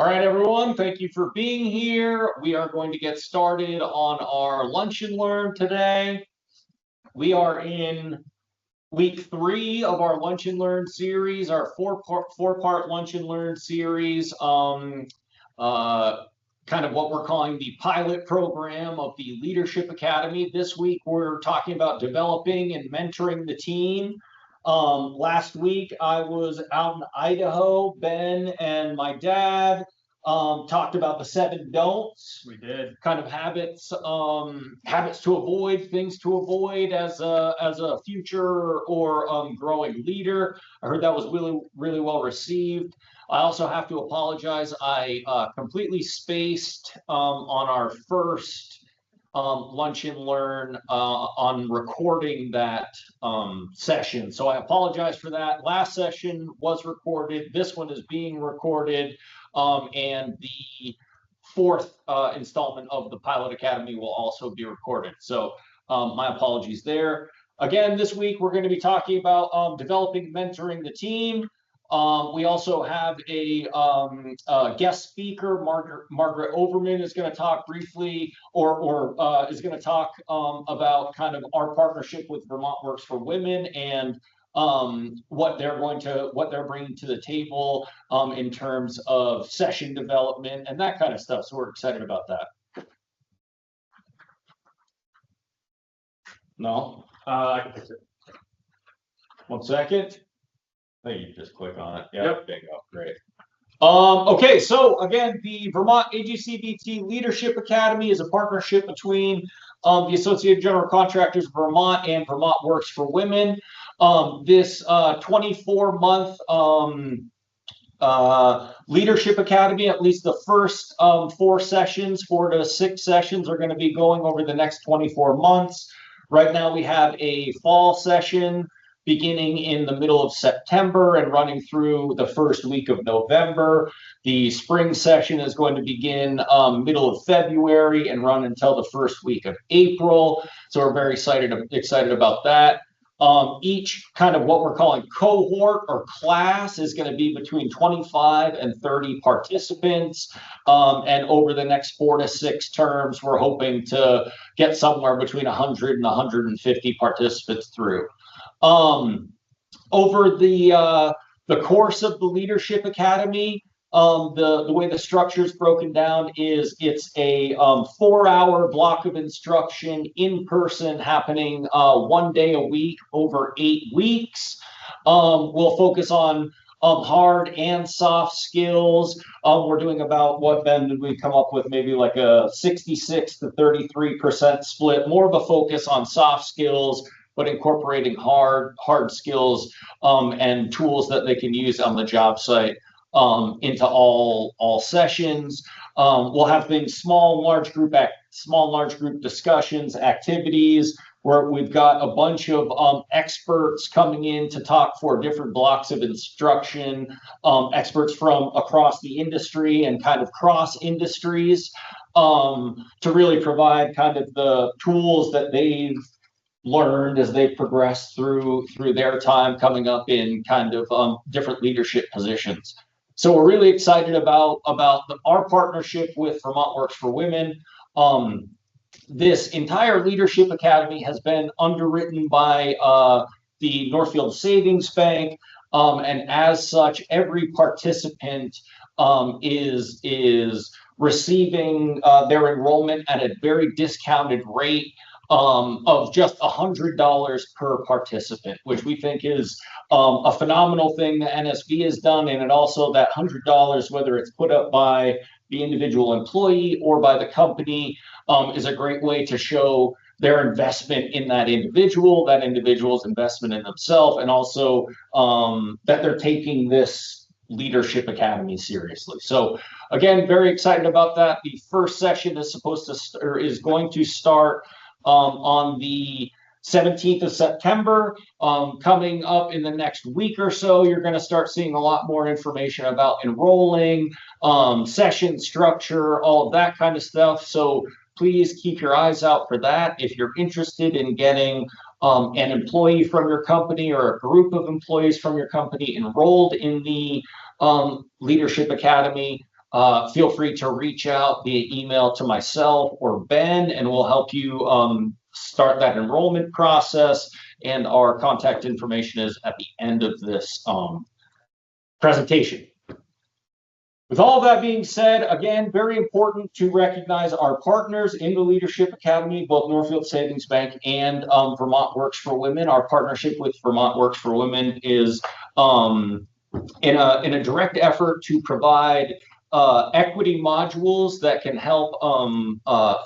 All right, everyone, thank you for being here. We are going to get started on our Lunch and Learn today. We are in week 3 of our Lunch and Learn series, our four-part Lunch and Learn series, kind of what we're calling the pilot program of the Leadership Academy. This week, we're talking about developing and mentoring the team. Last week I was out in Idaho. Ben and my dad talked about the 7 don'ts. We did. Kind of habits to avoid, things to avoid as a future or growing leader. I heard that was really well received. I also have to apologize. I completely spaced on our first Lunch and Learn on recording that session. So I apologize for that. Last session was recorded. This one is being recorded. And the 4th installment of the Pilot Academy will also be recorded. So my apologies there. Again, this week we're going to be talking about developing, mentoring the team. We also have a guest speaker. Margaret Overman is going to talk briefly, or is going to talk about kind of our partnership with Vermont Works for Women and what they're bringing to the table in terms of session development and that kind of stuff. So we're excited about that. No, I can fix it. 1 second. I think you just click on it. Yep. There you go. Great. Okay, so again, the Vermont AGCVT Leadership Academy is a partnership between the Associated General Contractors of Vermont and Vermont Works for Women. This 24-month Leadership Academy, at least the first 4 sessions, 4 to 6 sessions are going to be going over the next 24 months. Right now we have a fall session beginning in the middle of September and running through the first week of November. The spring session is going to begin middle of February and run until the first week of April. So we're very excited about that. Each kind of what we're calling cohort or class is going to be between 25 and 30 participants. And over the next 4 to 6 terms, we're hoping to get somewhere between 100 and 150 participants through. Over the course of the Leadership Academy, the way the structure is broken down is it's a 4-hour block of instruction in person happening 1 day a week over 8 weeks. We'll focus on hard and soft skills. We're doing about, what, Ben, did we come up with? Maybe like a 66 to 33% split, more of a focus on soft skills, but incorporating hard skills and tools that they can use on the job site into all sessions. We'll have things small, large group discussions, activities, where we've got a bunch of experts coming in to talk for different blocks of instruction, experts from across the industry and kind of cross industries, to really provide kind of the tools that they've learned as they progress through their time coming up in kind of different leadership positions. So we're really excited about our partnership with Vermont Works for Women. This entire Leadership Academy has been underwritten by the Northfield Savings Bank, and as such, every participant is receiving their enrollment at a very discounted rate of just $100 per participant, which we think is a phenomenal thing that NSV has done. And it also, that $100, whether it's put up by the individual employee or by the company, is a great way to show their investment in that individual's investment in themselves, and also that they're taking this Leadership Academy seriously. So again, very excited about that. The first session is going to start on the 17th of September. Coming up in the next week or so, you're going to start seeing a lot more information about enrolling, session structure, all of that kind of stuff. So please keep your eyes out for that. If you're interested in getting an employee from your company or a group of employees from your company enrolled in the Leadership Academy, feel free to reach out via email to myself or Ben, and we'll help you start that enrollment process. And our contact information is at the end of this presentation. With all that being said, again, very important to recognize our partners in the Leadership Academy, both Northfield Savings Bank and Vermont Works for Women. Our partnership with Vermont Works for Women is in a direct effort to provide equity modules that can help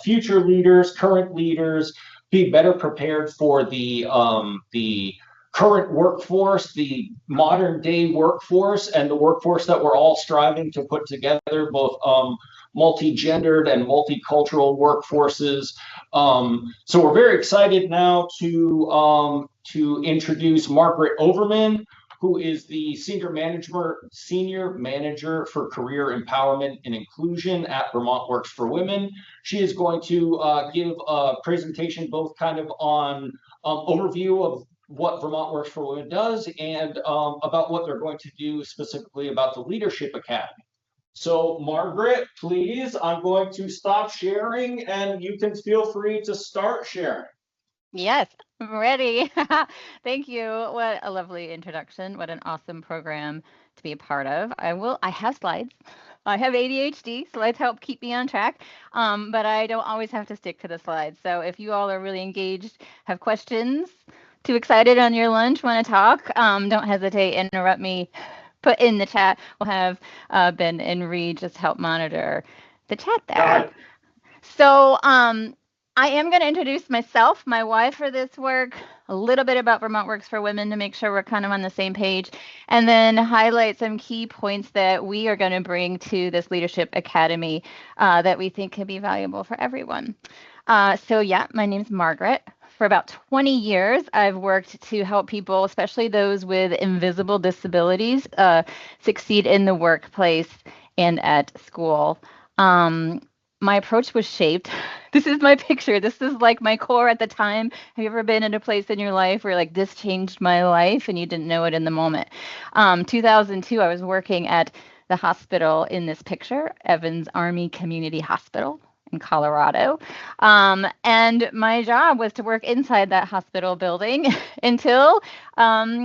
future leaders, current leaders, be better prepared for the current workforce, the modern day workforce, and the workforce that we're all striving to put together, both multi-gendered and multicultural workforces. So we're very excited now to introduce Margaret Overman, who is the Senior Manager for Career Empowerment and Inclusion at Vermont Works for Women. She is going to give a presentation both kind of on overview of what Vermont Works for Women does and about what they're going to do specifically about the Leadership Academy. So Margaret, please, I'm going to stop sharing and you can feel free to start sharing. Yes, I'm ready. Thank you. What a lovely introduction. What an awesome program to be a part of. I have slides. I have ADHD. Slides help keep me on track, but I don't always have to stick to the slides. So if you all are really engaged, have questions, too excited on your lunch, want to talk, don't hesitate, interrupt me, put in the chat. We'll have Ben and Reed just help monitor the chat there. So I am going to introduce myself, my wife for this work, a little bit about Vermont Works for Women to make sure we're kind of on the same page, and then highlight some key points that we are going to bring to this Leadership Academy that we think can be valuable for everyone. So yeah, my name's Margaret. For about 20 years, I've worked to help people, especially those with invisible disabilities, succeed in the workplace and at school. My approach was shaped. This is my picture. This is like my core at the time. Have you ever been in a place in your life where like this changed my life and you didn't know it in the moment? 2002, I was working at the hospital in this picture, Evans Army Community Hospital in Colorado. And my job was to work inside that hospital building until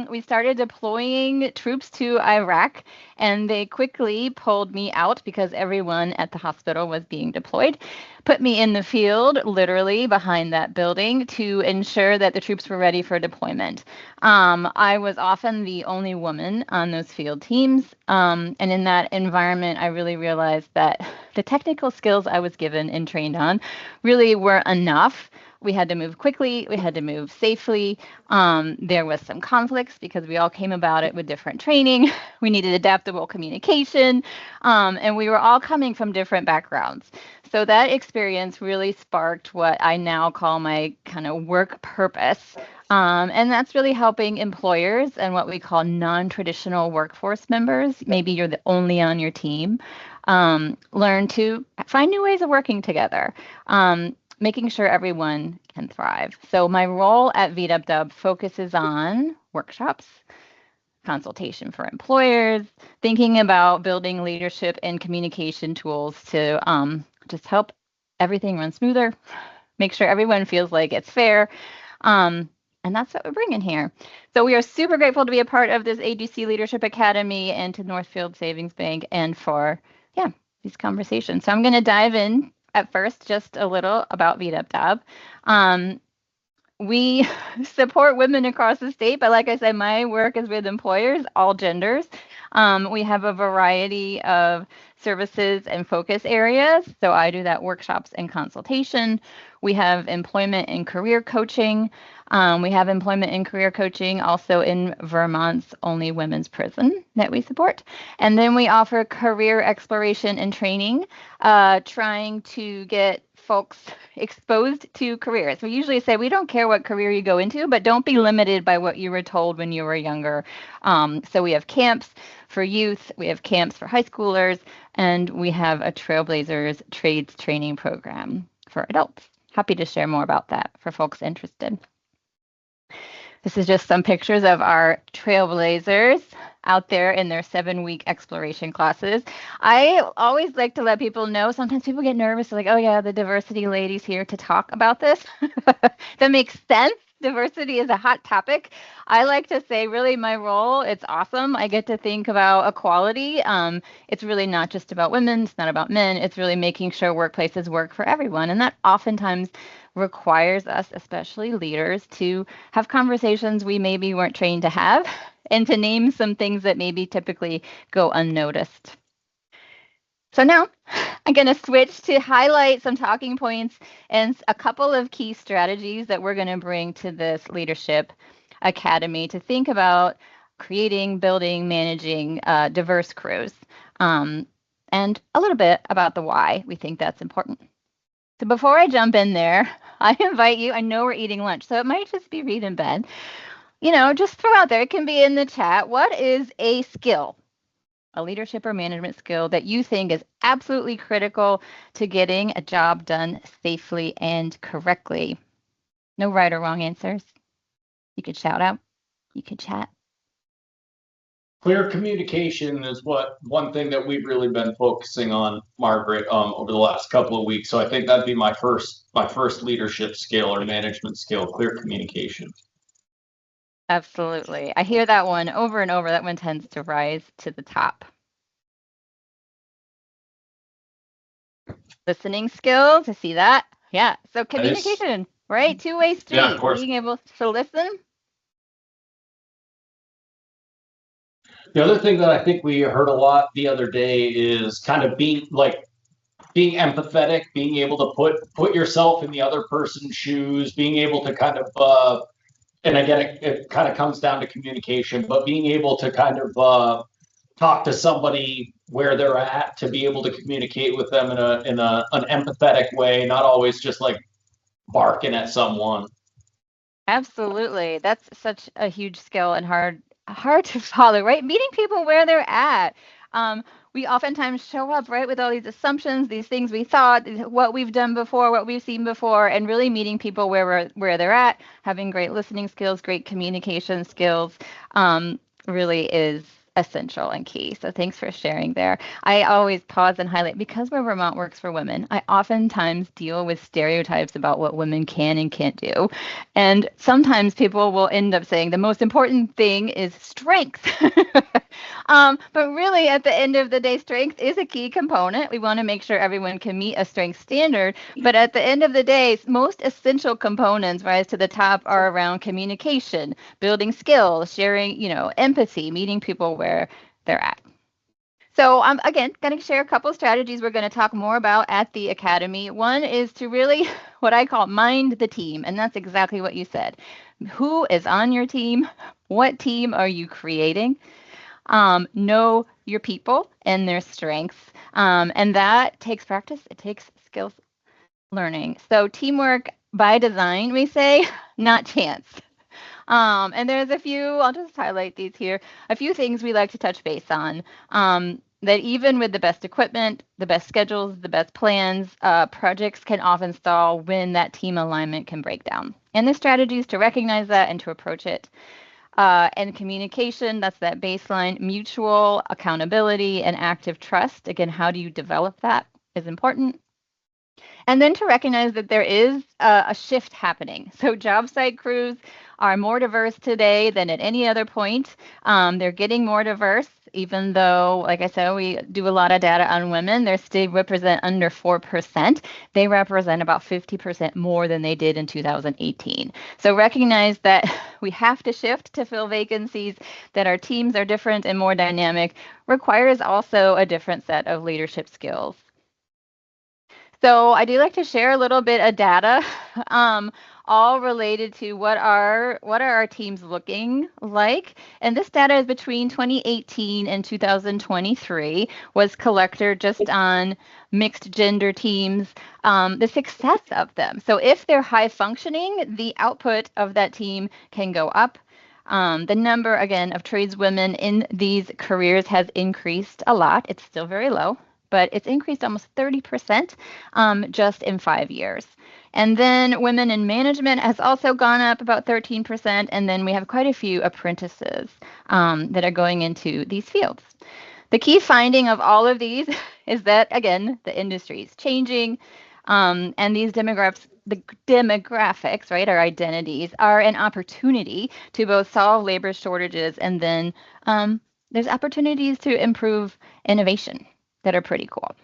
we started deploying troops to Iraq, and they quickly pulled me out because everyone at the hospital was being deployed, put me in the field, literally behind that building, to ensure that the troops were ready for deployment. I was often the only woman on those field teams, and in that environment, I really realized that the technical skills I was given and trained on really weren't enough. We had to move quickly. We had to move safely. There was some conflicts because we all came about it with different training. We needed adaptable communication, and we were all coming from different backgrounds. So that experience really sparked what I now call my kind of work purpose. And that's really helping employers and what we call non-traditional workforce members. Maybe you're the only on your team. Learn to find new ways of working together. Making sure everyone can thrive. So my role at VWW focuses on workshops, consultation for employers, thinking about building leadership and communication tools to just help everything run smoother, make sure everyone feels like it's fair. And that's what we're bringing here. So we are super grateful to be a part of this AGC Leadership Academy and to Northfield Savings Bank and for, these conversations. So I'm going to dive in at first, just a little about VWW. We support women across the state, but like I said, my work is with employers, all genders. We have a variety of services and focus areas. So I do that workshops and consultation. We have employment and career coaching. We have employment and career coaching also in Vermont's only women's prison that we support. And then we offer career exploration and training, trying to get folks exposed to careers. We usually say we don't care what career you go into, but don't be limited by what you were told when you were younger. So we have camps for youth, we have camps for high schoolers, and we have a Trailblazers trades training program for adults. Happy to share more about that for folks interested. This is just some pictures of our Trailblazers. out there in their 7-week exploration classes. I always like to let people know, sometimes people get nervous, like, oh yeah, the diversity lady's here to talk about this. That makes sense. Diversity is a hot topic. I like to say, really, my role, it's awesome. I get to think about equality. It's really not just about women, it's not about men. It's really making sure workplaces work for everyone. And that oftentimes requires us, especially leaders, to have conversations we maybe weren't trained to have and to name some things that maybe typically go unnoticed. So now I'm going to switch to highlight some talking points and a couple of key strategies that we're going to bring to this leadership academy to think about creating, building, managing diverse crews, and a little bit about the why we think that's important. So before I jump in there, I invite you, I know we're eating lunch, so it might just be read in bed. Just throw out there, it can be in the chat. What is a skill, a leadership or management skill that you think is absolutely critical to getting a job done safely and correctly? No right or wrong answers. You could shout out, you could chat. Clear communication is one thing that we've really been focusing on, Margaret, over the last couple of weeks. So I think that'd be my first leadership skill or management skill, clear communication. Absolutely. I hear that one over and over. That one tends to rise to the top. Listening skills, I see that. Yeah. So communication, right? Two-way street. Yeah, of course. Being able to listen. The other thing that I think we heard a lot the other day is kind of being empathetic, being able to put yourself in the other person's shoes, being able to kind of and again, it kind of comes down to communication, but being able to kind of talk to somebody where they're at, to be able to communicate with them in an empathetic way, not always just like barking at someone. Absolutely. That's such a huge skill and hard to follow, right? Meeting people where they're at. We oftentimes show up, right, with all these assumptions, these things we thought, what we've done before, what we've seen before, and really meeting people where they're at, having great listening skills, great communication skills, really is essential and key. So thanks for sharing there. I always pause and highlight, because where Vermont works for women, I oftentimes deal with stereotypes about what women can and can't do. And sometimes people will end up saying the most important thing is strength. But really, at the end of the day, strength is a key component. We want to make sure everyone can meet a strength standard. But at the end of the day, most essential components rise to the top are around communication, building skills, sharing, empathy, meeting people where they're at. So I'm, again, going to share a couple of strategies we're going to talk more about at the Academy. One is to really, what I call, mind the team. And that's exactly what you said. Who is on your team? What team are you creating? Know your people and their strengths. And that takes practice. It takes skills learning. So teamwork by design, we say, not chance. And there's a few, I'll just highlight these here, a few things we like to touch base on. That even with the best equipment, the best schedules, the best plans, projects can often stall when that team alignment can break down. And the strategies to recognize that and to approach it. And communication, that's that baseline, mutual accountability and active trust. Again, how do you develop that is important. And then to recognize that there is a shift happening. So job site crews are more diverse today than at any other point. They're getting more diverse, even though, like I said, we do a lot of data on women. They still represent under 4%. They represent about 50% more than they did in 2018. So recognize that we have to shift to fill vacancies, that our teams are different and more dynamic, requires also a different set of leadership skills. So I do like to share a little bit of data, all related to what are our teams looking like. And this data is between 2018 and 2023, was collected just on mixed gender teams, the success of them. So if they're high functioning, the output of that team can go up. The number, again, of tradeswomen in these careers has increased a lot. It's still very low, but it's increased almost 30% just in 5 years. And then women in management has also gone up about 13%. And then we have quite a few apprentices that are going into these fields. The key finding of all of these is that, again, the industry is changing, and these demographics, right, our identities, are an opportunity to both solve labor shortages and then there's opportunities to improve innovation that are pretty cool.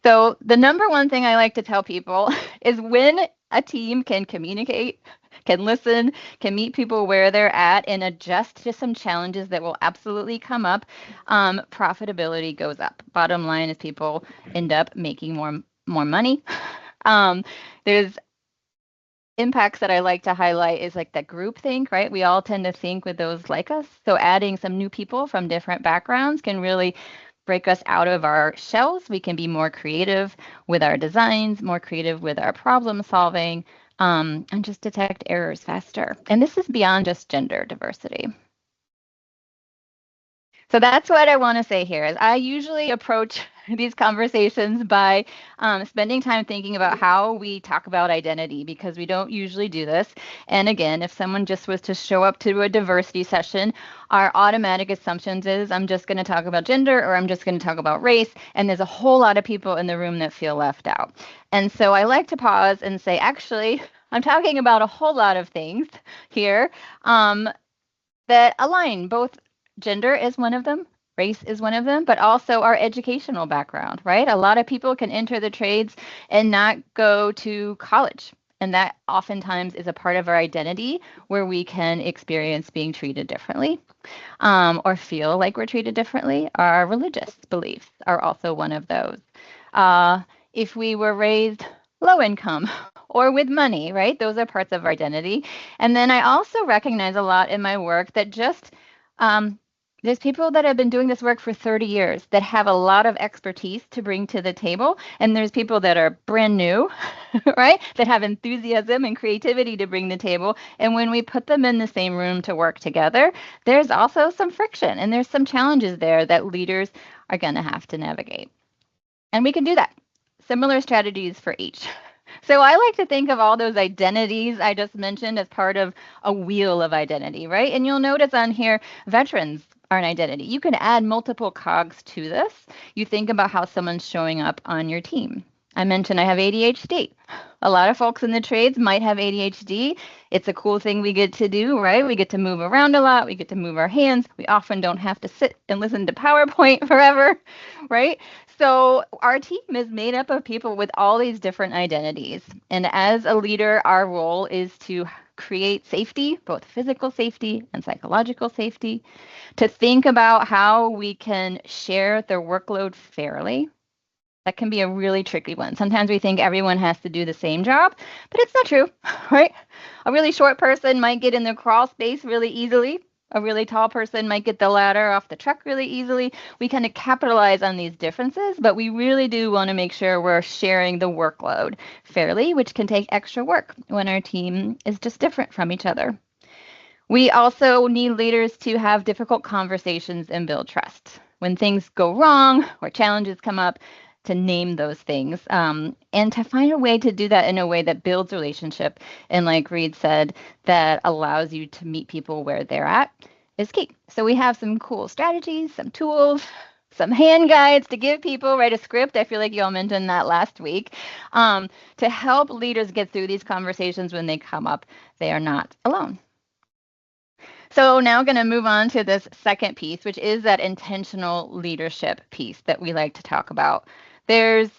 So the number one thing I like to tell people is when a team can communicate, can listen, can meet people where they're at and adjust to some challenges that will absolutely come up, profitability goes up. Bottom line is people end up making more money. There's impacts that I like to highlight is like that group think, right? We all tend to think with those like us. So adding some new people from different backgrounds can really break us out of our shells. We can be more creative with our designs, more creative with our problem solving, and just detect errors faster. And this is beyond just gender diversity. So that's what I want to say here is I usually approach these conversations by spending time thinking about how we talk about identity because we don't usually do this. And again, if someone just was to show up to a diversity session, our automatic assumptions is I'm just going to talk about gender or I'm just going to talk about race. And there's a whole lot of people in the room that feel left out. And so I like to pause and say, actually, I'm talking about a whole lot of things here that align. Both gender is one of them, race is one of them, but also our educational background, right? A lot of people can enter the trades and not go to college. And that oftentimes is a part of our identity where we can experience being treated differently or feel like we're treated differently. Our religious beliefs are also one of those. If we were raised low income or with money, right? Those are parts of our identity. And then I also recognize a lot in my work that just there's people that have been doing this work for 30 years that have a lot of expertise to bring to the table. And there's people that are brand new, right? That have enthusiasm and creativity to bring to the table. And when we put them in the same room to work together, there's also some friction and there's some challenges there that leaders are going to have to navigate. And we can do that. Similar strategies for each. So I like to think of all those identities I just mentioned as part of a wheel of identity, right? And you'll notice on here, veterans are an identity. You can add multiple cogs to this. You think about how someone's showing up on your team. I mentioned I have ADHD. A lot of folks in the trades might have ADHD. It's a cool thing we get to do, right? We get to move around a lot. We get to move our hands. We often don't have to sit and listen to PowerPoint forever, right? So our team is made up of people with all these different identities. And as a leader, our role is to create safety, both physical safety and psychological safety, to think about how we can share their workload fairly. That can be a really tricky one. Sometimes we think everyone has to do the same job, but it's not true, right? A really short person might get in the crawl space really easily. A really tall person might get the ladder off the truck really easily. We kind of capitalize on these differences, but we really do want to make sure we're sharing the workload fairly, which can take extra work when our team is just different from each other. We also need leaders to have difficult conversations and build trust. When things go wrong or challenges come up, to name those things and to find a way to do that in a way that builds relationship. And like Reed said, that allows you to meet people where they're at is key. So we have some cool strategies, some tools, some hand guides to give people, write a script. I feel like you all mentioned that last week to help leaders get through these conversations when they come up. They are not alone. So now I'm going to move on to this second piece, which is that intentional leadership piece that we like to talk about. There's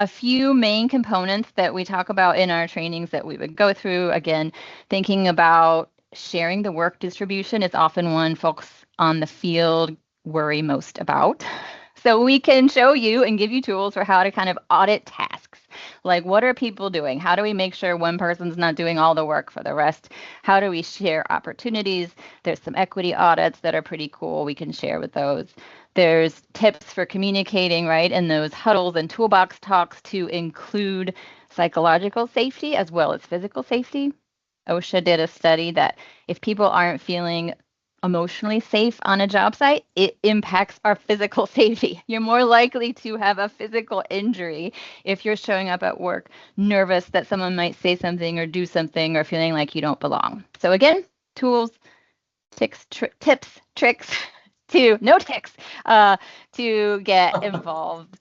a few main components that we talk about in our trainings that we would go through. Again, thinking about sharing the work distribution is often one folks on the field worry most about. So we can show you and give you tools for how to kind of audit tasks. Like, what are people doing? How do we make sure one person's not doing all the work for the rest? How do we share opportunities? There's some equity audits that are pretty cool. We can share with those. There's tips for communicating, right, in those huddles and toolbox talks to include psychological safety as well as physical safety. OSHA did a study that if people aren't feeling emotionally safe on a job site, it impacts our physical safety. You're more likely to have a physical injury if you're showing up at work nervous that someone might say something or do something or feeling like you don't belong. So again, tools, tips, tricks to no ticks to get involved.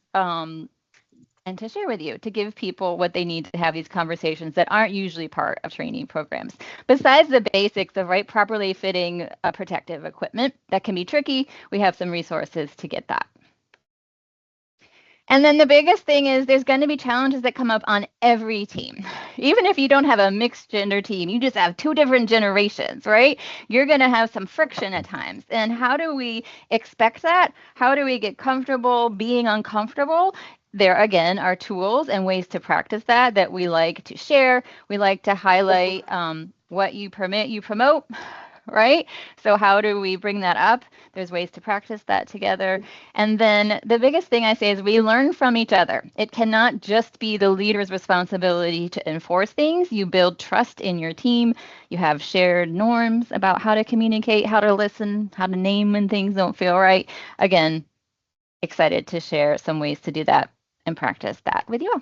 And to share with you, to give people what they need to have these conversations that aren't usually part of training programs. Besides the basics of properly fitting protective equipment, that can be tricky, we have some resources to get that. And then the biggest thing is there's going to be challenges that come up on every team. Even if you don't have a mixed gender team, you just have two different generations, right? You're going to have some friction at times. And how do we expect that? How do we get comfortable being uncomfortable? There again are tools and ways to practice that we like to share. We like to highlight what you permit, you promote, right? So how do we bring that up? There's ways to practice that together. And then the biggest thing I say is we learn from each other. It cannot just be the leader's responsibility to enforce things. You build trust in your team. You have shared norms about how to communicate, how to listen, how to name when things don't feel right. Again, excited to share some ways to do that and practice that with you all.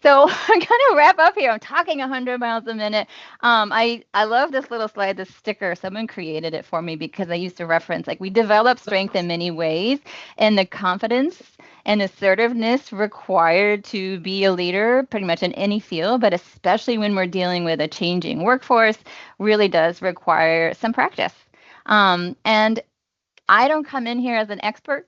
So I'm going to wrap up here. I'm talking 100 miles a minute. I love this little slide, this sticker. Someone created it for me because I used to reference, like, we develop strength in many ways, and the confidence and assertiveness required to be a leader pretty much in any field, but especially when we're dealing with a changing workforce, really does require some practice. And I don't come in here as an expert.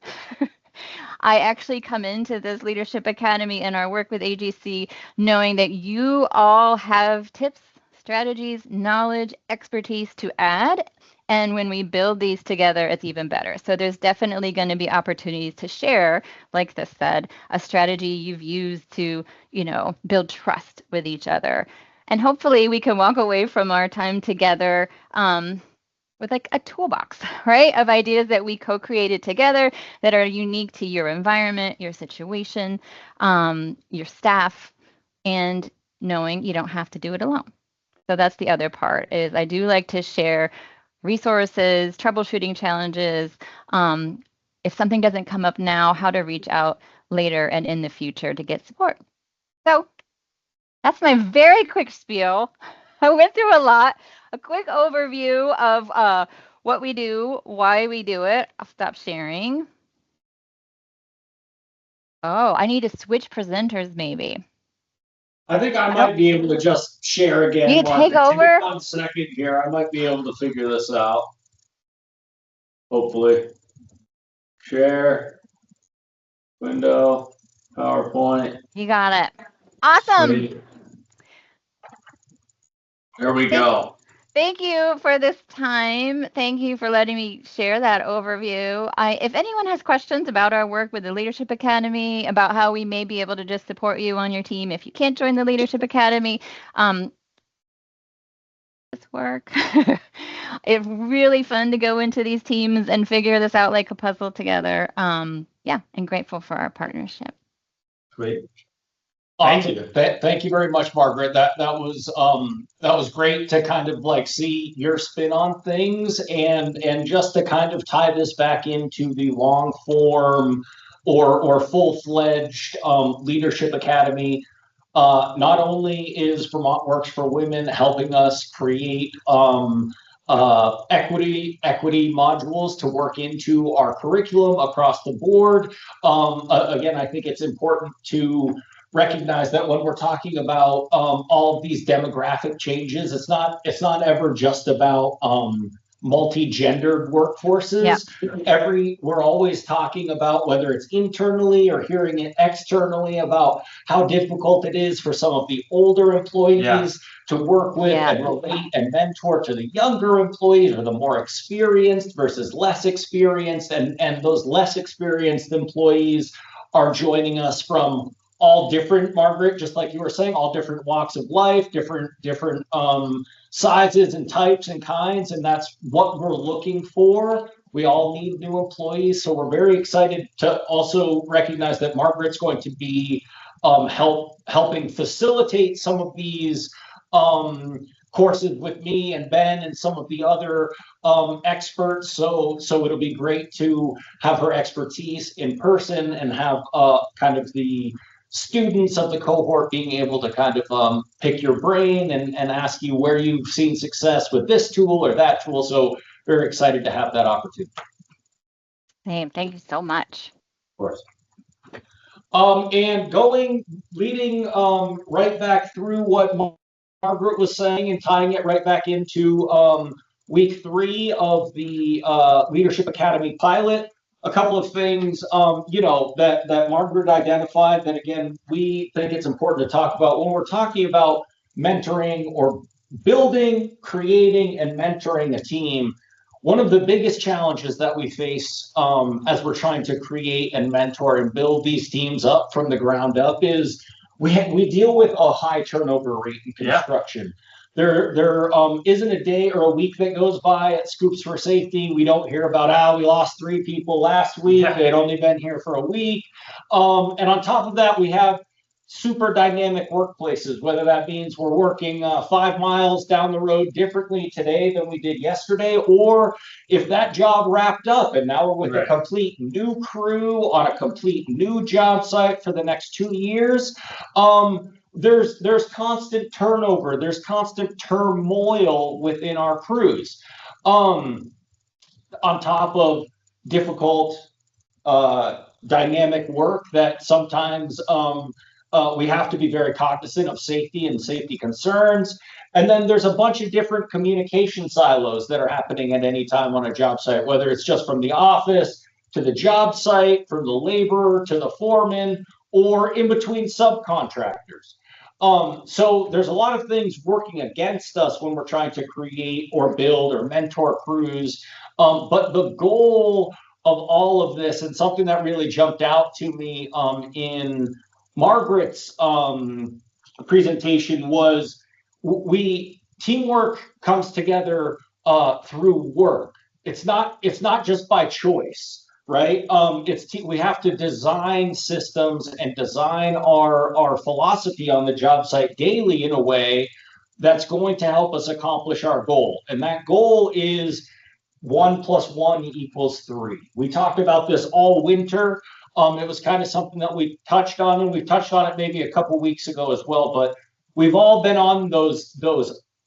I actually come into this Leadership Academy and our work with AGC knowing that you all have tips, strategies, knowledge, expertise to add. And when we build these together, it's even better. So there's definitely going to be opportunities to share, like this said, a strategy you've used to, build trust with each other. And hopefully we can walk away from our time together with like a toolbox, right, of ideas that we co-created together that are unique to your environment, your situation, your staff, and knowing you don't have to do it alone. So that's the other part is I do like to share resources, troubleshooting challenges, if something doesn't come up now, how to reach out later and in the future to get support. So that's my very quick spiel. I went through a lot. A quick overview of what we do, why we do it. I'll stop sharing. Oh, I need to switch presenters maybe. I think I might be able to just share again. You take over? 1 second here. I might be able to figure this out. Hopefully. Share. Window. PowerPoint. You got it. Awesome. Sweet. There we go. Thank you for this time. Thank you for letting me share that overview. If anyone has questions about our work with the Leadership Academy, about how we may be able to just support you on your team if you can't join the Leadership Academy, this work. It's really fun to go into these teams and figure this out like a puzzle together. Yeah, and grateful for our partnership. Great. Thank you. Thank you very much, Margaret. That was great to kind of like see your spin on things and just to kind of tie this back into the long form or full-fledged Leadership Academy. Not only is Vermont Works for Women helping us create equity modules to work into our curriculum across the board. Again, I think it's important to recognize that when we're talking about all of these demographic changes, it's not ever just about multi-gendered workforces. Yeah. We're always talking about whether it's internally or hearing it externally about how difficult it is for some of the older employees to work with and relate and mentor to the younger employees or the more experienced versus less experienced, and those less experienced employees are joining us from all different, Margaret, just like you were saying, all different walks of life, different sizes and types and kinds, and that's what we're looking for. We all need new employees, so we're very excited to also recognize that Margaret's going to be helping facilitate some of these courses with me and Ben and some of the other experts. So it'll be great to have her expertise in person and have kind of the students of the cohort being able to kind of pick your brain and ask you where you've seen success with this tool or that tool. So very excited to have that opportunity. Same. Thank you so much. Of course. And leading right back through what Margaret was saying and tying it right back into week 3 of the Leadership Academy pilot. A couple of things, that Margaret identified that, again, we think it's important to talk about when we're talking about mentoring or building, creating, and mentoring a team. One of the biggest challenges that we face as we're trying to create and mentor and build these teams up from the ground up is we deal with a high turnover rate in construction. There isn't a day or a week that goes by at Scoops for Safety we don't hear about, we lost 3 people last week. They'd only been here for a week. And on top of that, we have super dynamic workplaces, whether that means we're working 5 miles down the road differently today than we did yesterday, or if that job wrapped up and now we're with a complete new crew on a complete new job site for the next 2 years. There's constant turnover, there's constant turmoil within our crews, on top of difficult dynamic work that sometimes we have to be very cognizant of safety and safety concerns. And then there's a bunch of different communication silos that are happening at any time on a job site, whether it's just from the office to the job site, from the laborer to the foreman, or in between subcontractors. So there's a lot of things working against us when we're trying to create or build or mentor crews. But the goal of all of this, and something that really jumped out to me in Margaret's presentation, was teamwork comes together through work. It's not just by choice. Right? We have to design systems and design our philosophy on the job site daily in a way that's going to help us accomplish our goal. And that goal is 1 + 1 = 3. We talked about this all winter. It was kind of something that we touched on, and we touched on it maybe a couple weeks ago as well. But we've all been on those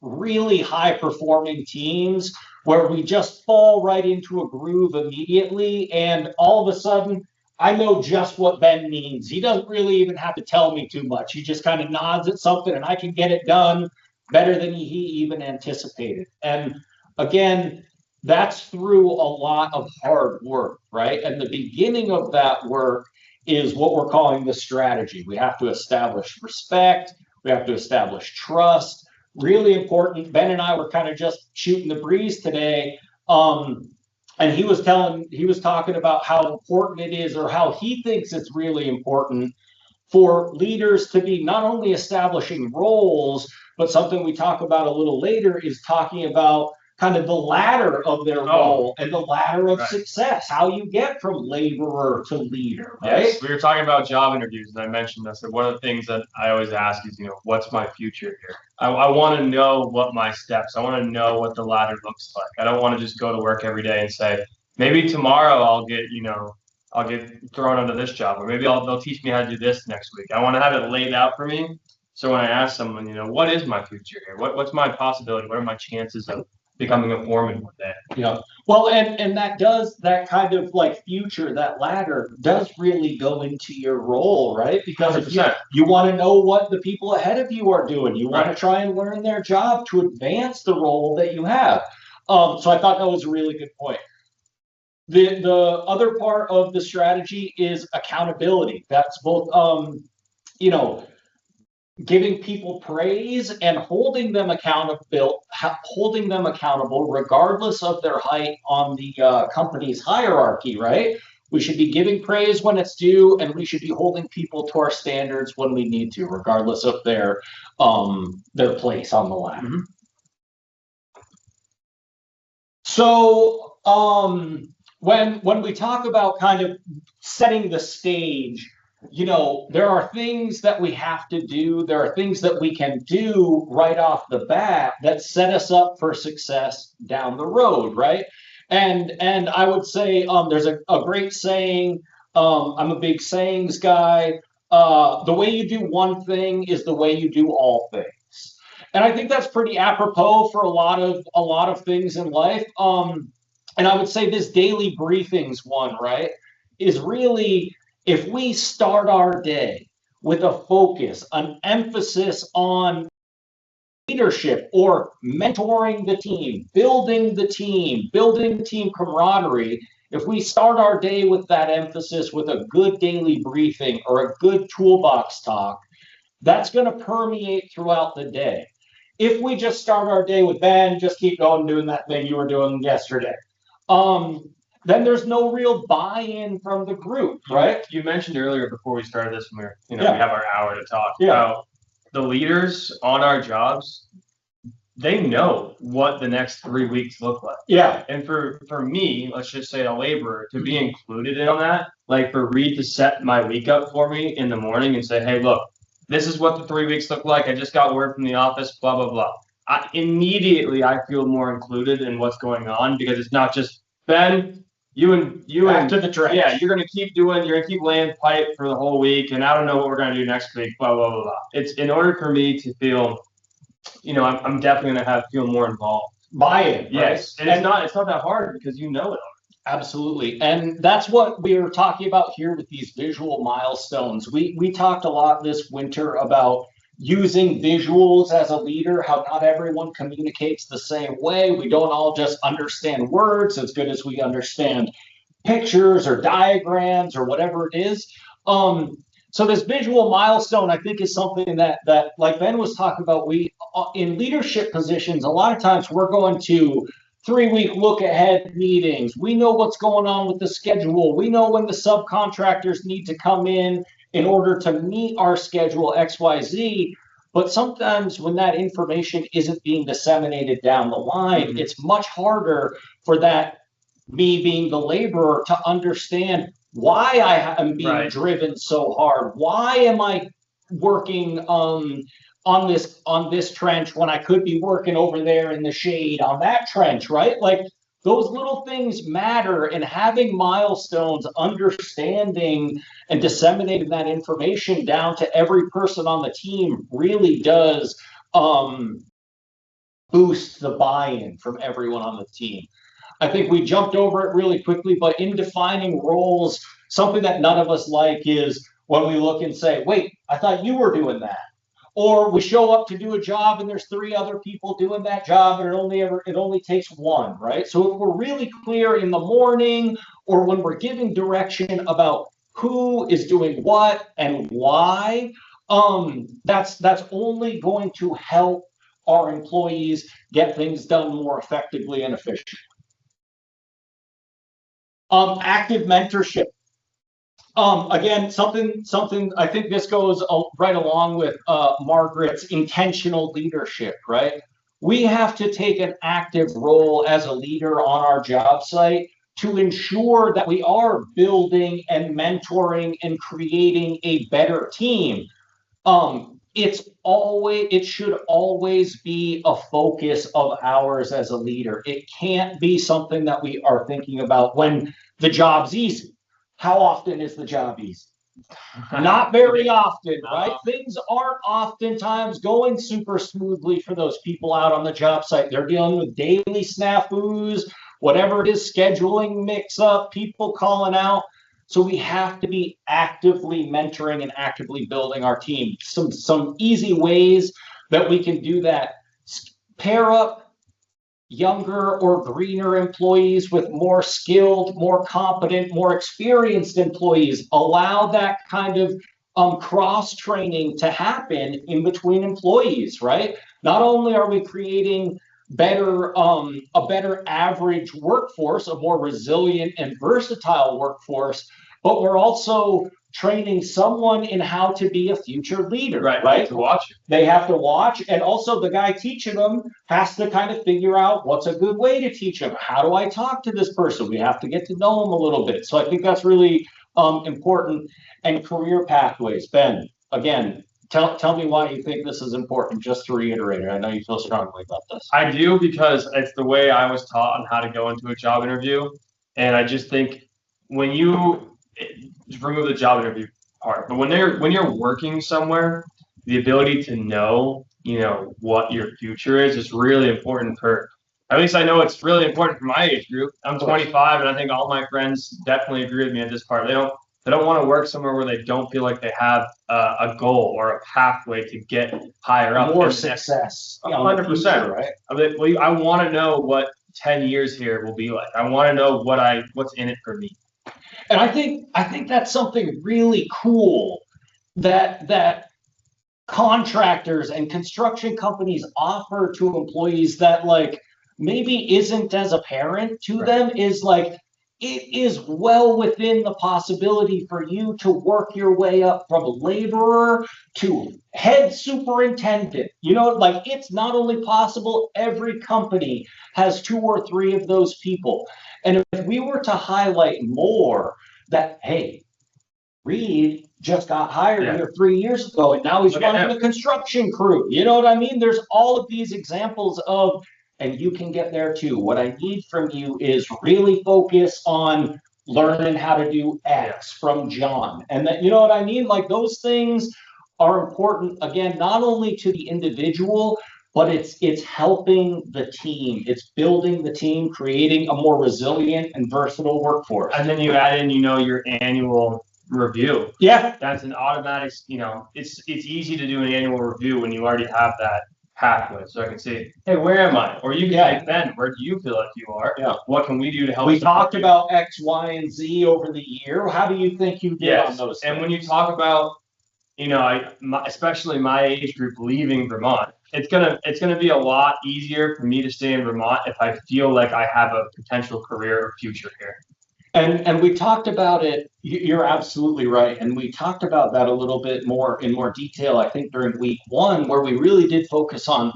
really high performing teams where we just fall right into a groove immediately, and all of a sudden I know just what Ben means. He doesn't really even have to tell me too much. He just kind of nods at something and I can get it done better than he even anticipated. And again, that's through a lot of hard work, right? And the beginning of that work is what we're calling the strategy. We have to establish respect, we have to establish trust. Really important. Ben and I were kind of just shooting the breeze today, and he was talking about how important it is, or how he thinks it's really important for leaders to be not only establishing roles, but something we talk about a little later is talking about kind of the ladder of their role and the ladder of success, how you get from laborer to leader, right? Yes, we were talking about job interviews, and I mentioned, I said, one of the things that I always ask is, what's my future here? I want to know what my steps, I want to know what the ladder looks like. I don't want to just go to work every day and say, maybe tomorrow I'll get thrown onto this job, or maybe they'll teach me how to do this next week. I want to have it laid out for me. So when I ask someone, what is my future here? What's my possibility? What are my chances of becoming a foreman one day? Yeah. Well, and that kind of like future, that ladder does really go into your role, right? Because if you want to know what the people ahead of you are doing, you want to try and learn their job to advance the role that you have. So I thought that was a really good point. The other part of the strategy is accountability. That's both giving people praise and holding them accountable regardless of their height on the company's hierarchy, right? We should be giving praise when it's due, and we should be holding people to our standards when we need to, regardless of their place on the ladder. Mm-hmm. So when we talk about kind of setting the stage, there are things that we have to do. There are things that we can do right off the bat that set us up for success down the road, right? And I would say there's a great saying. I'm a big sayings guy. The way you do one thing is the way you do all things. And I think that's pretty apropos for a lot of things in life. And I would say this daily briefings one, right, is really if we start our day with a focus, an emphasis on leadership or mentoring the team, building team camaraderie, if we start our day with that emphasis with a good daily briefing or a good toolbox talk, that's going to permeate throughout the day. If we just start our day with Ben, just keep going doing that thing you were doing yesterday, um, then there's no real buy-in from the group, right? You mentioned earlier before we started this, when we Yeah. we have our hour to talk Yeah. about the leaders on our jobs. They know what the next 3 weeks look like. Yeah. And for me, let's just say a laborer, to be included in on that, like for Reed to set my week up for me in the morning and say, hey, look, this is what the 3 weeks look like. I just got word from the office, blah, blah, blah. Immediately I feel more included in what's going on, because it's not just Ben, you Back and to the trench. yeah, you're gonna keep laying pipe for the whole week, and I don't know what we're gonna do next week, blah, blah, blah, blah. It's in order for me to feel, I'm definitely gonna feel more involved. Buy-in. Yes, Right? and it's not that hard because you know it. Absolutely. And that's what we're talking about here with these visual milestones. We talked a lot this winter about using visuals as a leader, how not everyone communicates the same way. We don't all just understand words as good as we understand pictures or diagrams or whatever it is. So this visual milestone, I think, is something that like Ben was talking about. We in leadership positions, a lot of times we're going to 3-week look ahead meetings. We know what's going on with the schedule. We know when the subcontractors need to come in order to meet our schedule XYZ. But sometimes when that information isn't being disseminated down the line, it's much harder for that me being the laborer to understand why I am being driven so hard. Why am I working on this trench when I could be working over there in the shade on that trench, right? Like those little things matter, and having milestones, understanding and disseminating that information down to every person on the team really does boost the buy-in from everyone on the team. I think we jumped over it really quickly, but in defining roles, something that none of us like is when we look and say, wait, I thought you were doing that. Or we show up to do a job and there's 3 other people doing that job and it only takes one, right? So if we're really clear in the morning or when we're giving direction about who is doing what and why, that's only going to help our employees get things done more effectively and efficiently. Active mentorship. Again, something I think this goes right along with Margaret's intentional leadership, right? We have to take an active role as a leader on our job site to ensure that we are building and mentoring and creating a better team. It should always be a focus of ours as a leader. It can't be something that we are thinking about when the job's easy. How often is the job easy? Not very often, right? Things aren't oftentimes going super smoothly for those people out on the job site. They're dealing with daily snafus, whatever it is, scheduling mix up, people calling out. So we have to be actively mentoring and actively building our team. Some easy ways that we can do that: pair up younger or greener employees with more skilled, more competent, more experienced employees. Allow that kind of cross training to happen in between employees, right? Not only are we creating a better average workforce, a more resilient and versatile workforce, but we're also training someone in how to be a future leader, right? To watch. They have to watch, and also the guy teaching them has to kind of figure out what's a good way to teach them. How do I talk to this person? We have to get to know them a little bit. So I think that's really important, and career pathways. Ben, again, tell me why you think this is important, just to reiterate it. I know you feel strongly about this. I do, because it's the way I was taught on how to go into a job interview. And I just think when you just remove the job interview part, but when you're working somewhere, the ability to know, what your future is really important for, at least I know it's really important for my age group. I'm 25, and I think all my friends definitely agree with me at this part. They don't want to work somewhere where they don't feel like they have a goal or a pathway to get higher up. More success. 100%, right? I want to know what 10 years here will be like. I want to know what's in it for me. And I think that's something really cool that contractors and construction companies offer to employees that like maybe isn't as apparent to them, is like it is well within the possibility for you to work your way up from laborer to head superintendent. Like it's not only possible, every company has 2 or 3 of those people. And if we were to highlight more that, hey, Reed just got hired here 3 years ago, and now he's running a construction crew. You know what I mean? There's all of these examples of, and you can get there too. What I need from you is really focus on learning how to do X from John. And that, you know what I mean? Like those things are important, again, not only to the individual, but it's helping the team. It's building the team, creating a more resilient and versatile workforce. And then you add in, your annual review. Yeah. That's an automatic, it's easy to do an annual review when you already have that pathway. So I can say, hey, where am I? Or you can say, Ben, where do you feel like you are? Yeah. What can we do to help? We talked about X, Y, and Z over the year. How do you think you did on those things? And when you talk about, especially my age group leaving Vermont, it's gonna be a lot easier for me to stay in Vermont if I feel like I have a potential career or future here. And we talked about it. You're absolutely right. And we talked about that a little bit more in more detail, I think, during week 1, where we really did focus on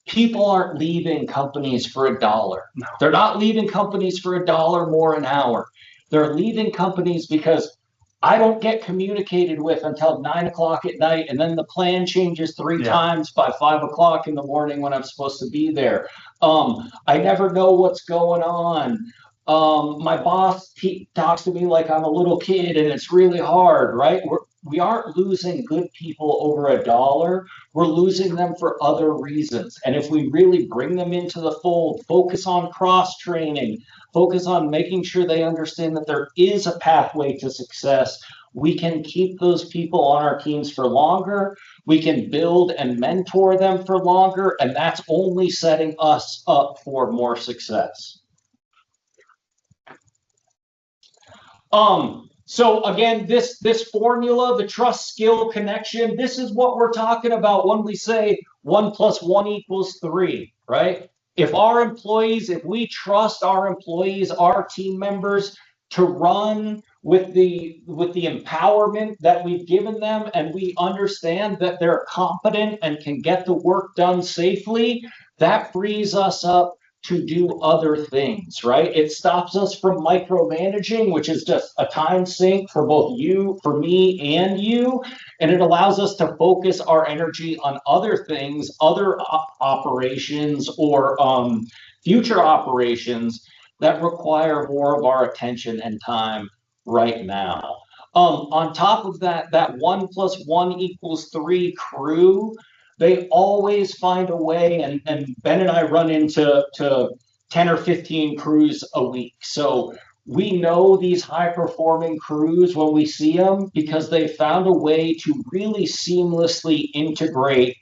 people aren't leaving companies for $1. No. They're not leaving companies for $1 more an hour. They're leaving companies because I don't get communicated with until 9 o'clock at night, and then the plan changes 3 times by 5 o'clock in the morning when I'm supposed to be there. I never know what's going on. My boss talks to me like I'm a little kid, and it's really hard, right? We aren't losing good people over $1. We're losing them for other reasons. And if we really bring them into the fold, focus on cross training, focus on making sure they understand that there is a pathway to success, we can keep those people on our teams for longer. We can build and mentor them for longer, and that's only setting us up for more success. So again, this formula, the trust skill connection, this is what we're talking about when we say 1 + 1 = 3, right? If we trust our employees, our team members to run with the empowerment that we've given them, and we understand that they're competent and can get the work done safely, that frees us up to do other things, right? It stops us from micromanaging, which is just a time sink for both you, for me, and you. And it allows us to focus our energy on other things, other operations, or future operations that require more of our attention and time right now. On top of that 1 + 1 = 3 crew, they always find a way, and Ben and I run into 10 or 15 crews a week. So we know these high-performing crews when we see them, because they found a way to really seamlessly integrate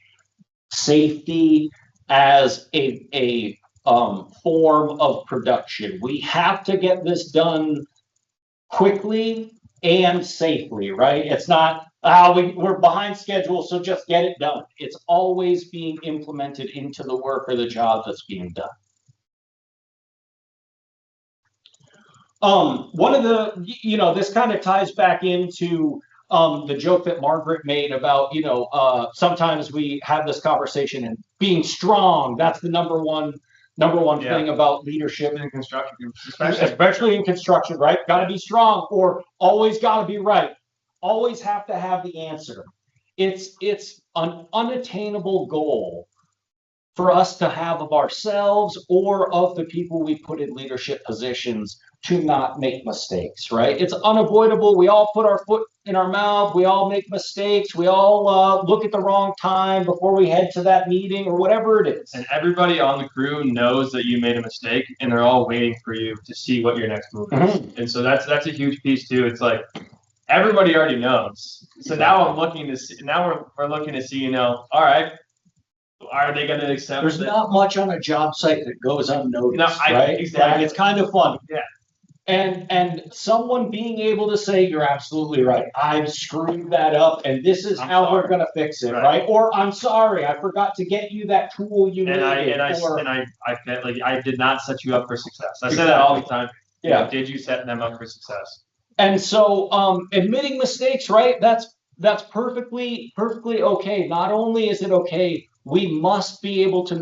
safety as a form of production. We have to get this done quickly and safely, right? It's not, we're behind schedule, so just get it done. It's always being implemented into the work or the job that's being done. One of the, this kind of ties back into the joke that Margaret made about, sometimes we have this conversation and being strong, that's the number one Number one Yeah. thing about leadership in construction, especially in construction, right? Got to be strong, or always got to be right. Always have to have the answer. It's an unattainable goal for us to have of ourselves or of the people we put in leadership positions to not make mistakes, right? It's unavoidable. We all put our foot in our mouth. We all make mistakes. We all look at the wrong time before we head to that meeting or whatever it is. And everybody on the crew knows that you made a mistake, and they're all waiting for you to see what your next move is. And so that's a huge piece too. It's like everybody already knows. So now I'm looking to see. Now we're looking to see. You know, all right. Are they going to accept? There's not much on a job site that goes unnoticed, No, right? exactly. Like, it's kind of fun. Yeah. And someone being able to say, you're absolutely right, I've screwed that up, and this is how we're going to fix it, right? Or I'm sorry, I forgot to get you that tool you needed. I did not set you up for success. I say that all the time. Yeah. You know, did you set them up for success? And so admitting mistakes, right? That's perfectly okay. Not only is it okay, we must be able to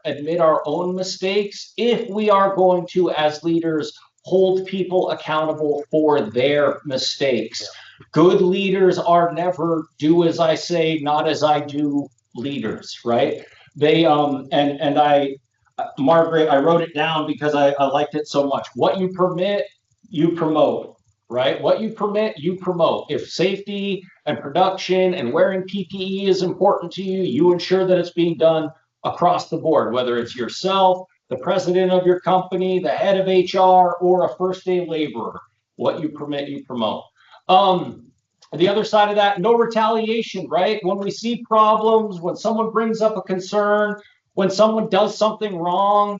admit our own mistakes if we are going to, as leaders, hold people accountable for their mistakes. Yeah. Good leaders are never do as I say, not as I do leaders, right? They Margaret, I wrote it down because I liked it so much. What you permit, you promote, right? What you permit, you promote. If safety and production and wearing PPE is important to you, you ensure that it's being done across the board, whether it's yourself, the president of your company, the head of HR, or a first day laborer. What you permit, you promote. The other side of that, no retaliation, right? When we see problems, when someone brings up a concern, when someone does something wrong,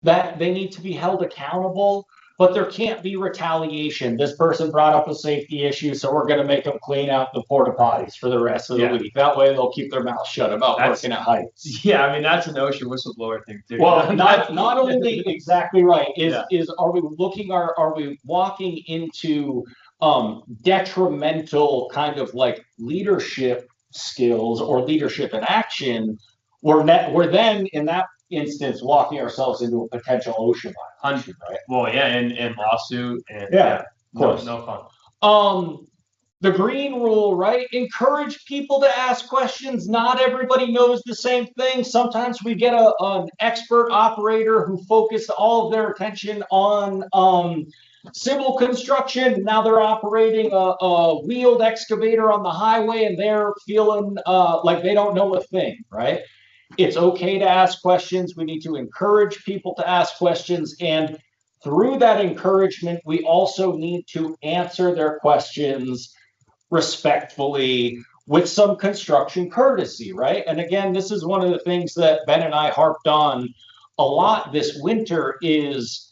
that they need to be held accountable, but there can't be retaliation. This person brought up a safety issue, so we're going to make them clean out the porta potties for the rest of the week. That way they'll keep their mouth shut about working at heights. Yeah, I mean, that's an OSHA whistleblower thing too. Well, not only exactly right, are we walking into detrimental kind of like leadership skills or leadership in action? We're then in that instance walking ourselves into a potential OSHA violation, right? Well, yeah, and lawsuit and of course, no fun. The green rule, right? Encourage people to ask questions. Not everybody knows the same thing. Sometimes we get an expert operator who focused all of their attention on civil construction. Now they're operating a wheeled excavator on the highway, and they're feeling like they don't know a thing, right? It's okay to ask questions. We need to encourage people to ask questions. And through that encouragement, we also need to answer their questions respectfully with some construction courtesy, right? And again, this is one of the things that Ben and I harped on a lot this winter is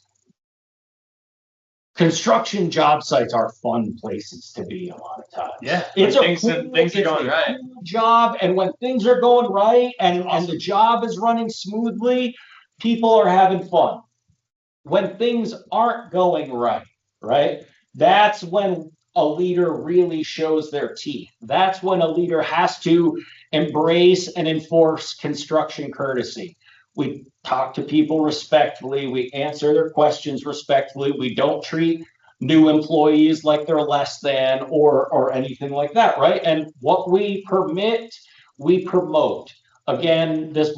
construction job sites are fun places to be a lot of times. Yeah, it's things are going right. Cool job, and when things are going right and the job is running smoothly, people are having fun. When things aren't going right, that's when a leader really shows their teeth. That's when a leader has to embrace and enforce construction courtesy. We talk to people respectfully. We answer their questions respectfully. We don't treat new employees like they're less than or anything like that, right? And what we permit, we promote. Again, this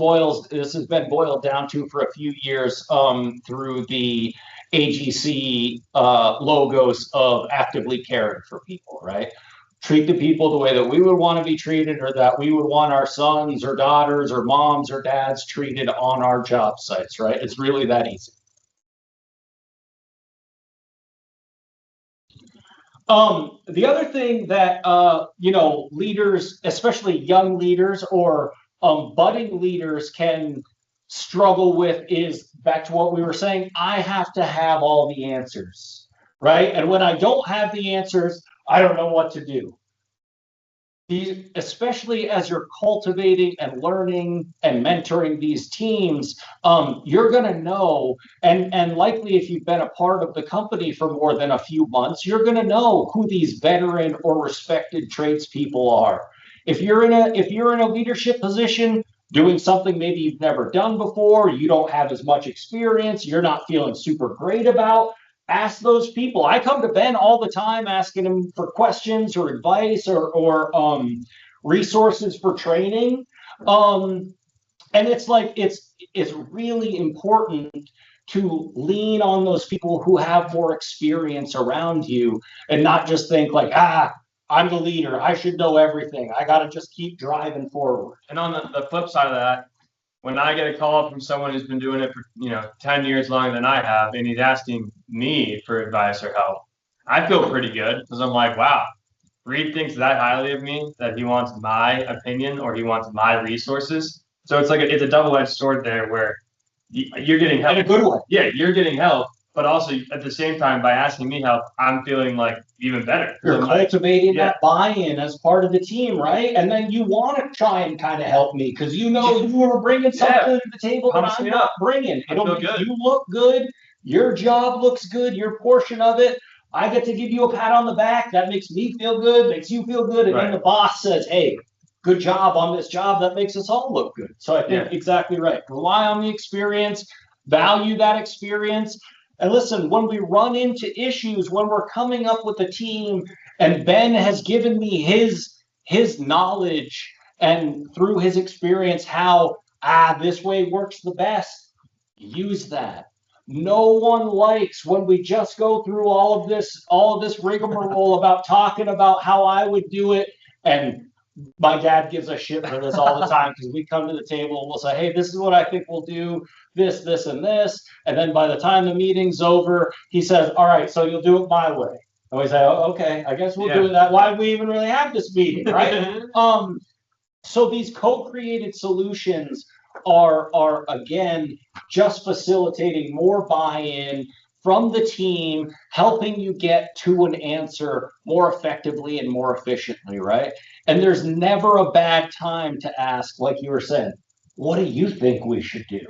has been boiled down to for a few years through the AGC logos of actively caring for people, right? Treat the people the way that we would want to be treated, or that we would want our sons or daughters or moms or dads treated on our job sites, right? It's really that easy. The other thing that, leaders, especially young leaders or budding leaders can struggle with is back to what we were saying. I have to have all the answers, right? And when I don't have the answers, I don't know what to do. Especially as you're cultivating and learning and mentoring these teams, you're going to know, and likely if you've been a part of the company for more than a few months, you're going to know who these veteran or respected tradespeople are. If you're in a leadership position, doing something maybe you've never done before, you don't have as much experience, you're not feeling super great about, ask those people. I come to Ben all the time asking him for questions or advice or resources for training. And it's like it's really important to lean on those people who have more experience around you and not just think like, I'm the leader, I should know everything, I got to just keep driving forward. And on the flip side of that, when I get a call from someone who's been doing it for 10 years longer than I have, and he's asking me for advice or help, I feel pretty good because I'm like, wow, Reed thinks that highly of me that he wants my opinion or he wants my resources. So it's like it's a double-edged sword there where you're getting help. In a good way. Yeah, you're getting help, but also at the same time, by asking me help, I'm feeling like even better. You're cultivating that buy-in as part of the team, right? And then you want to try and kind of help me because you know you are bringing something to the table that I'm not bringing. It'll make you look good. Your job looks good. Your portion of it. I get to give you a pat on the back. That makes me feel good, makes you feel good. And then the boss says, hey, good job on this job. That makes us all look good. So I think exactly right. Rely on the experience, value that experience. And listen, when we run into issues, when we're coming up with a team and Ben has given me his knowledge and through his experience how this way works the best, use that. No one likes when we just go through all of this rigmarole about talking about how I would do it. And my dad gives a shit for this all the time because we come to the table and we'll say, hey, this is what I think we'll do, this, and this. And then by the time the meeting's over, he says, all right, so you'll do it my way. And we say, oh, okay, I guess we'll do it that. Why do we even really have this meeting, right? So these co-created solutions are again just facilitating more buy-in from the team, helping you get to an answer more effectively and more efficiently, right? And there's never a bad time to ask, like you were saying, what do you think we should do?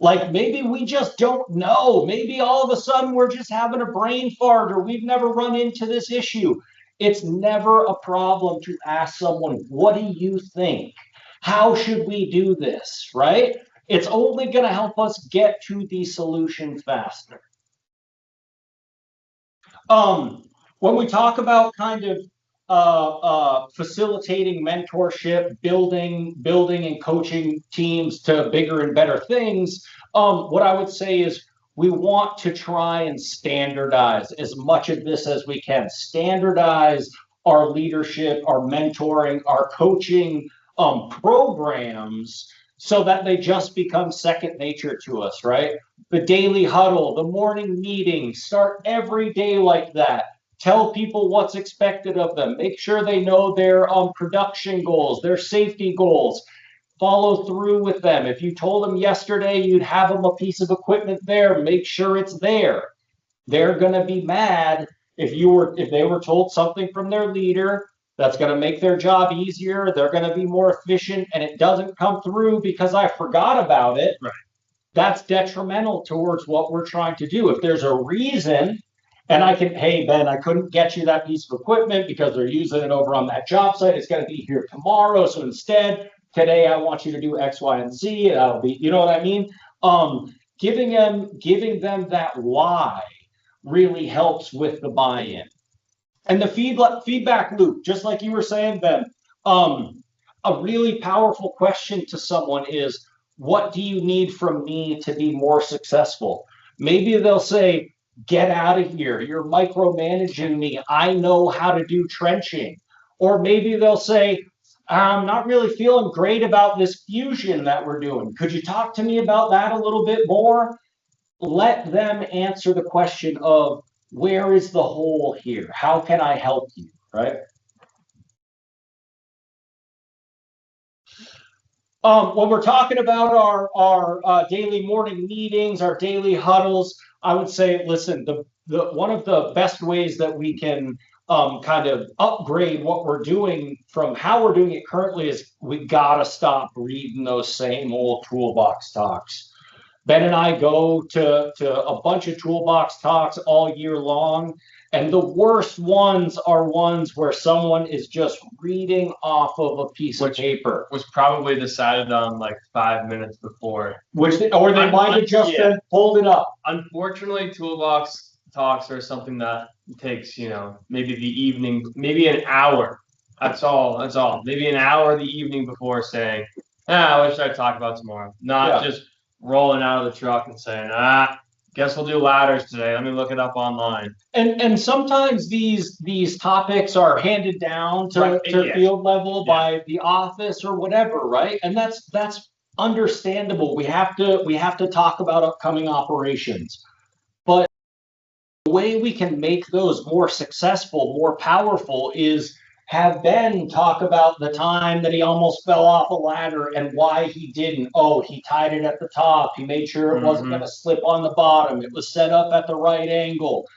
Like maybe we just don't know. Maybe all of a sudden we're just having a brain fart or we've never run into this issue. It's never a problem to ask someone, what do you think? How should we do this, right? It's only going to help us get to the solution faster. When we talk about kind of facilitating mentorship, building and coaching teams to bigger and better things, what I would say is we want to try and standardize as much of this as we can. Standardize our leadership, our mentoring, our coaching programs so that they just become second nature to us, right? The daily huddle, the morning meeting, start every day like that. Tell people what's expected of them. Make sure they know their production goals, their safety goals. Follow through with them. If you told them yesterday you'd have them a piece of equipment there, make sure it's there. They're going to be mad if they were told something from their leader that's going to make their job easier. They're going to be more efficient, and it doesn't come through because I forgot about it. Right. That's detrimental towards what we're trying to do. If there's a reason, and I can, hey, Ben, I couldn't get you that piece of equipment because they're using it over on that job site. It's going to be here tomorrow. So instead, today I want you to do X, Y, and Z. And I'll be, you know what I mean? Giving them that why really helps with the buy-in. And the feedback loop, just like you were saying, Ben, a really powerful question to someone is, what do you need from me to be more successful? Maybe they'll say, get out of here. You're micromanaging me. I know how to do trenching. Or maybe they'll say, I'm not really feeling great about this fusion that we're doing. Could you talk to me about that a little bit more? Let them answer the question of, where is the hole here? How can I help you, right? When we're talking about our daily morning meetings, our daily huddles, I would say, listen, the one of the best ways that we can kind of upgrade what we're doing from how we're doing it currently is we gotta stop reading those same old toolbox talks. Ben and I go to a bunch of toolbox talks all year long, And the worst ones are ones where someone is just reading off of a piece of paper. Was probably decided on like 5 minutes before. Or they might have just been pulled it up. Unfortunately, toolbox talks are something that takes, maybe the evening, maybe an hour. That's all. Maybe an hour the evening before saying, what should I talk about tomorrow? Not just rolling out of the truck and saying, guess we'll do ladders today. Let me look it up online. And sometimes these topics are handed down to field level by the office or whatever, right? And that's understandable. We have to talk about upcoming operations. But the way we can make those more successful, more powerful is have Ben talk about the time that he almost fell off a ladder and why he didn't. Oh, he tied it at the top. He made sure it wasn't going to slip on the bottom. It was set up at the right angle.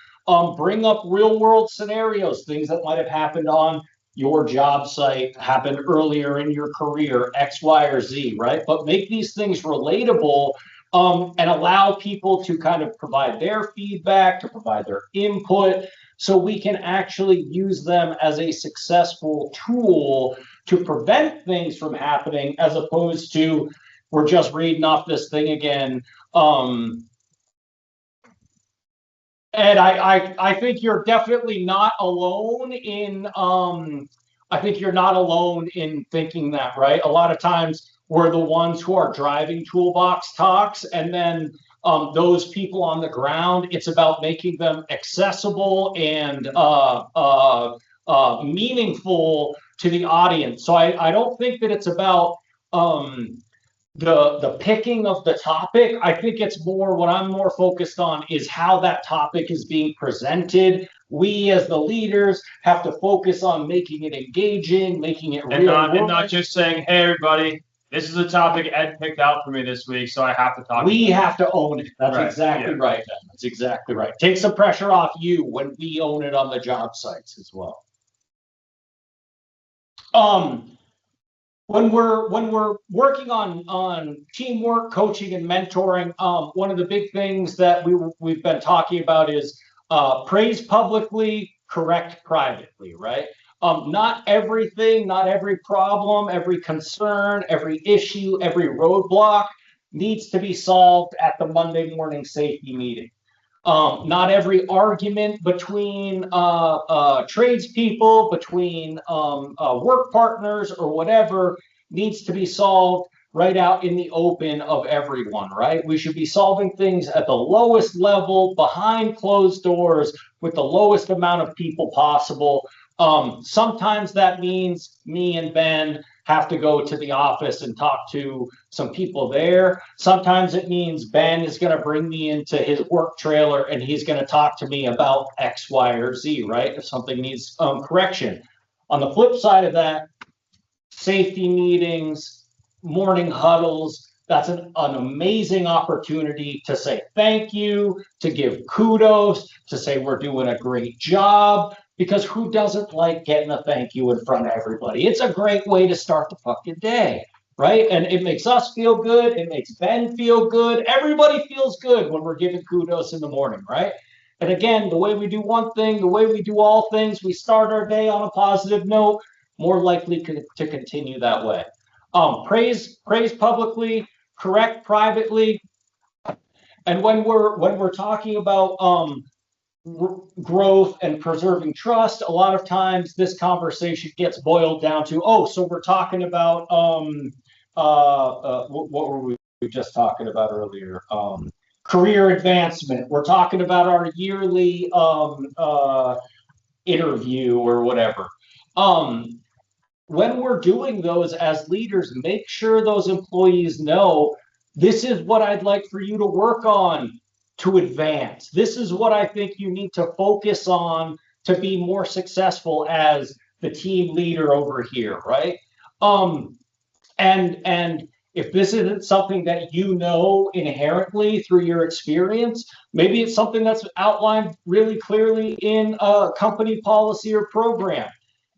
Bring up real world scenarios, things that might have happened on your job site, happened earlier in your career, X, Y, or Z, right? But make these things relatable and allow people to kind of provide their feedback, to provide their input, so we can actually use them as a successful tool to prevent things from happening, as opposed to we're just reading off this thing again. And I think you're definitely not alone in thinking that, right? A lot of times we're the ones who are driving toolbox talks, and then those people on the ground, it's about making them accessible and meaningful to the audience. So I don't think that it's about the picking of the topic. I think it's more, what I'm more focused on is how that topic is being presented. We as the leaders have to focus on making it engaging, making it real, and not just saying, hey everybody, this is a topic Ed picked out for me this week, so I have to talk. We have to own it. That's exactly right. That's exactly right. Take some pressure off you when we own it on the job sites as well. When we're working on teamwork, coaching, and mentoring, one of the big things that we've been talking about is praise publicly, correct privately, right? Not everything, not every problem, every concern, every issue, every roadblock needs to be solved at the Monday morning safety meeting. Not every argument between tradespeople, between work partners or whatever needs to be solved right out in the open of everyone, right? We should be solving things at the lowest level, behind closed doors, with the lowest amount of people possible. Sometimes that means me and Ben have to go to the office and talk to some people there. Sometimes it means Ben is going to bring me into his work trailer and he's going to talk to me about X, Y, or Z, right? If something needs correction. On the flip side of that, safety meetings, morning huddles, that's an amazing opportunity to say thank you, to give kudos, to say we're doing a great job, because who doesn't like getting a thank you in front of everybody? It's a great way to start the fucking day, right? And it makes us feel good. It makes Ben feel good. Everybody feels good when we're giving kudos in the morning, right? And again, the way we do one thing, the way we do all things, we start our day on a positive note, more likely to continue that way. Praise publicly, correct privately. And when we're talking about growth and preserving trust, a lot of times this conversation gets boiled down to, so we're talking about what were we just talking about earlier? Career advancement. We're talking about our yearly interview or whatever. When we're doing those as leaders, make sure those employees know, this is what I'd like for you to work on to advance. This is what I think you need to focus on to be more successful as the team leader over here, right? And if this isn't something that you know inherently through your experience, maybe it's something that's outlined really clearly in a company policy or program.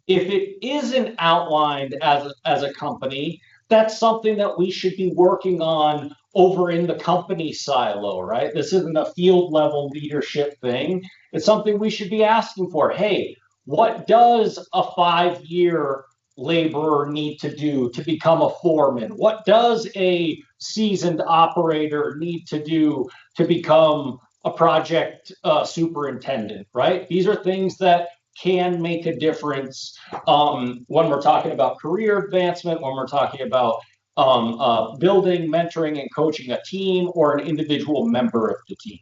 If it isn't outlined as a company, that's something that we should be working on over in the company silo, right? This isn't a field level leadership thing. It's something we should be asking for. Hey, what does a 5-year laborer need to do to become a foreman? What does a seasoned operator need to do to become a project superintendent, right? These are things that can make a difference when we're talking about career advancement, when we're talking about building, mentoring, and coaching a team or an individual member of the team.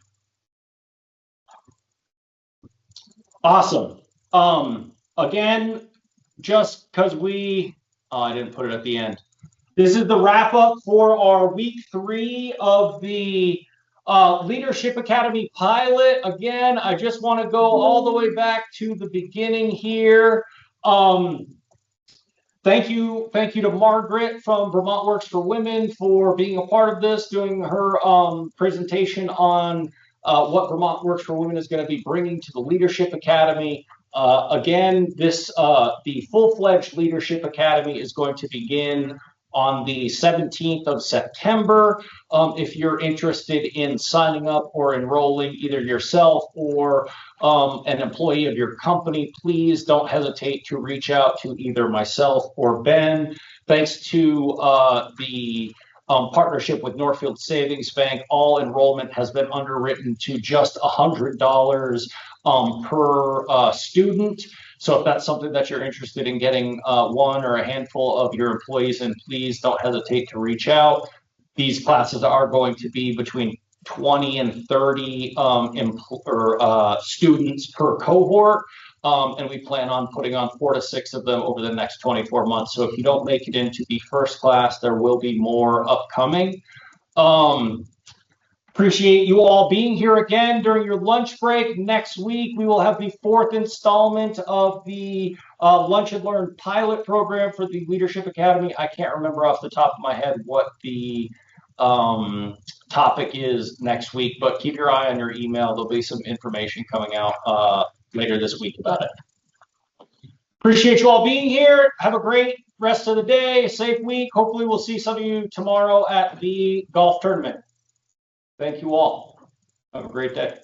Awesome. Again, just because I didn't put it at the end. This is the wrap up for our week 3 of the Leadership Academy pilot. Again, I just want to go all the way back to the beginning here. Thank you to Margaret from Vermont Works for Women for being a part of this, doing her presentation on what Vermont Works for Women is going to be bringing to the Leadership Academy. Again, the full-fledged Leadership Academy is going to begin on the 17th of September. If you're interested in signing up or enrolling either yourself or an employee of your company, please don't hesitate to reach out to either myself or Ben. Thanks to the partnership with Northfield Savings Bank, all enrollment has been underwritten to just $100 per student. So if that's something that you're interested in getting one or a handful of your employees in, please don't hesitate to reach out. These classes are going to be between 20 and 30 students per cohort. And we plan on putting on 4 to 6 of them over the next 24 months. So if you don't make it into the first class, there will be more upcoming. Appreciate you all being here again during your lunch break. Next week, we will have the 4th installment of the Lunch and Learn pilot program for the Leadership Academy. I can't remember off the top of my head what the topic is next week, but keep your eye on your email. There'll be some information coming out later this week about it. Appreciate you all being here. Have a great rest of the day, a safe week. Hopefully we'll see some of you tomorrow at the golf tournament. Thank you all. Have a great day.